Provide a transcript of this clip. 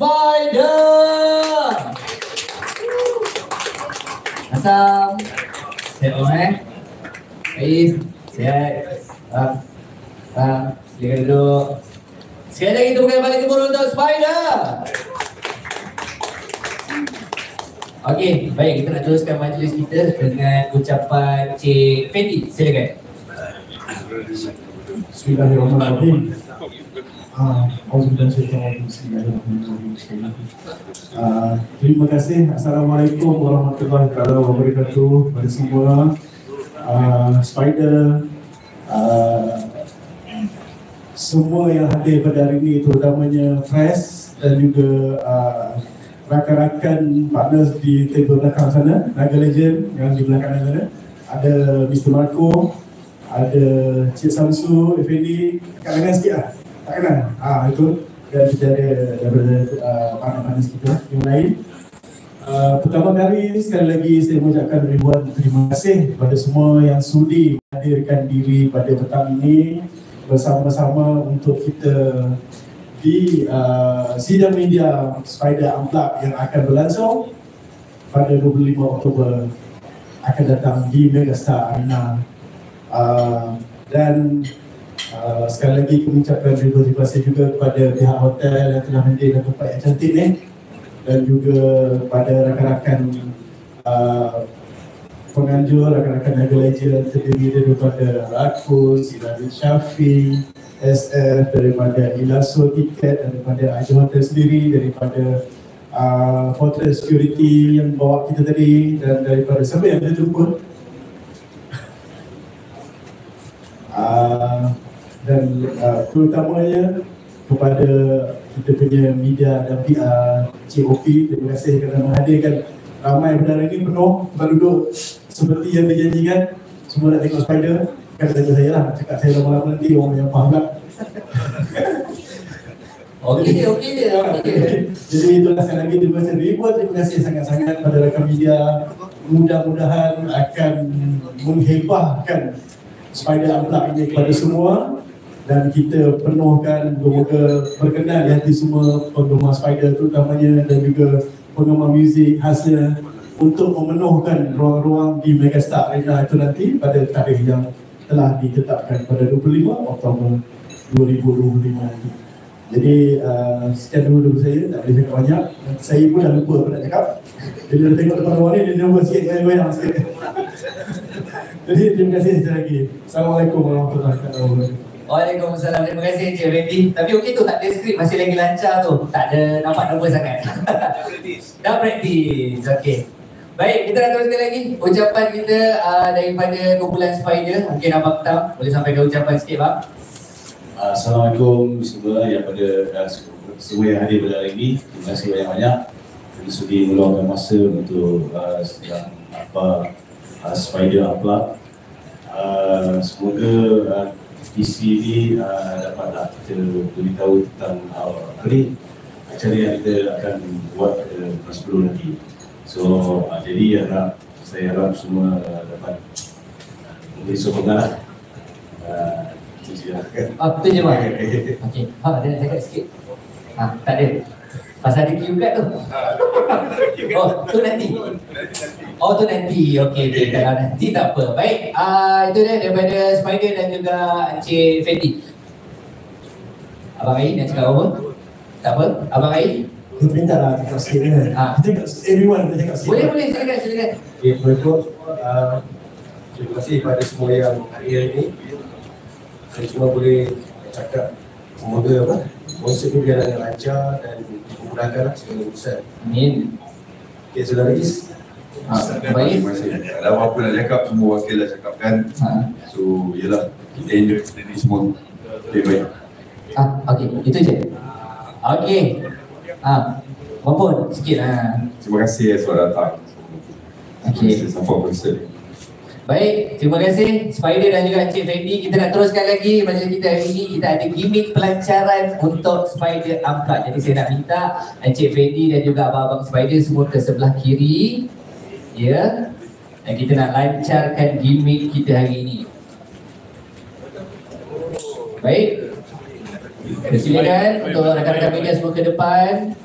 Spider. Asam. Sihat Baik. Sihat. Silakan duduk. Sekali lagi tepuk balik gemuruh untuk Spider. Okey, baik, kita nak teruskan majlis kita dengan ucapan Cik Fendi. Silakan. Bismillahirrahmanirrahim. Terima kasih. Assalamualaikum warahmatullahi wabarakatuh kepada semua. Spider, semua yang hadir pada hari ini, terutamanya Fresh dan juga rakan-rakan partners di table belakang sana, Naga Legend yang di belakang sana. Ada Mr. Marco, ada Cik Samsu, Effendi, kat kanan sikit lah, tak kenal? Itu. Dan kita ada daripada partner-partner kita yang lain. Pertama kali, sekali lagi saya mengucapkan ribuan terima kasih kepada semua yang sudi hadirkan diri pada petang ini bersama-sama untuk kita di sidang media Spider Unplugged yang akan berlangsung pada 25 Oktober akan datang di Megastar Arena. Dan sekali lagi mengucapkan terima kasih juga kepada pihak hotel yang telah menyediakan tempat yang cantik ni, dan juga pada rakan-rakan penganjur, rakan-rakan Naga Legend terdiri daripada Aku, Silawi Syafi, SF, daripada Ilaso Tiket, daripada Aja Hotel sendiri, daripada Hotel Security yang bawa kita tadi, dan daripada siapa yang kita jumpa, dan terutamanya kepada kita punya media dan PR COP. Terima kasih kerana menghadirkan ramai pada hari ini, penuh tempat duduk seperti yang dijanjikan. Semua nak tengok Spider. Kata saya lah, nak cakap saya lama-lama nanti orang yang faham tak. Okey. Jadi itulah sekali lagi terima kasih sangat-sangat pada rakan media. Mudah-mudahan akan menghebahkan Spider Unplugged ini kepada semua, dan kita penuhkan, semoga berkenan di hati semua penggemar Spider terutamanya, dan juga penggemar muzik khasnya, untuk memenuhkan ruang-ruang di Megastar Arena itu nanti pada tarikh yang telah ditetapkan pada 25 Oktober 2025 nanti. Jadi sekian dulu saya, tak boleh cakap banyak. Saya pun dah lupa apa nak cakap. Bila dah tengok depan luar ni, dia nervous sikit, goyang sikit. Jadi terima kasih sekali lagi. Assalamualaikum warahmatullahi wabarakatuh. Waalaikumsalam. Terima kasih Cik Fendi. Tapi okey tu, tak ada skrip, masih lagi lancar tu. Tak ada nampak nervous sangat. Dah praktis. Okey. Baik, kita nak teruskan lagi ucapan kita daripada kumpulan Spider. Mungkin Abang Tam boleh sampaikan ucapan sikit, Bang. Assalamualaikum semua yang semua yang hadir pada hari ini. Terima kasih banyak-banyak kerana sudi meluangkan masa untuk sedang Spider Unplugged. Semoga PC ini dapatlah kita beritahu tentang acara yang kita akan buat pada bulan 10 nanti. So jadi saya harap semua dapat memberi sokongan lah. Itu je Bang. Okey. Ada nak cakap sikit? Tak ada. Pasal ada cue card tu. Tu nanti. Tu nanti. Okey. Kalau nanti tak apa. Baik. Itu dia daripada Spider dan juga Encik Fendi. Abang Ain nak cakap apa? Tak apa. Abang Ain? Kita minta lah cakap sikit kan. Kita cakap everyone, kita cakap sikit. Boleh. Silakan. Okay, terima kasih kepada semua yang hadir ini. Saya cuma boleh cakap semoga konsert ini berjalan lancar dan dimudahkanlah segala urusan. Amin. Okay, sudah lagi. Baik. Ada apa-apa nak cakap, semua wakil dah cakapkan. So, yelah, kita enjoy ini semua. Okay, baik. Okey, itu je. Okey. Maupun sikit Terima kasih sudah datang. Okey. Terima kasih sampai konsert. Baik, terima kasih Spider dan juga Encik Fendi. Kita nak teruskan lagi majlis kita hari ini. Kita ada gimmick pelancaran untuk Spider Unplugged. Jadi saya nak minta Encik Fendi dan juga abang-abang Spider semua ke sebelah kiri. Ya. Dan kita nak lancarkan gimmick kita hari ini. Baik. Silakan untuk rakan-rakan media semua ke depan.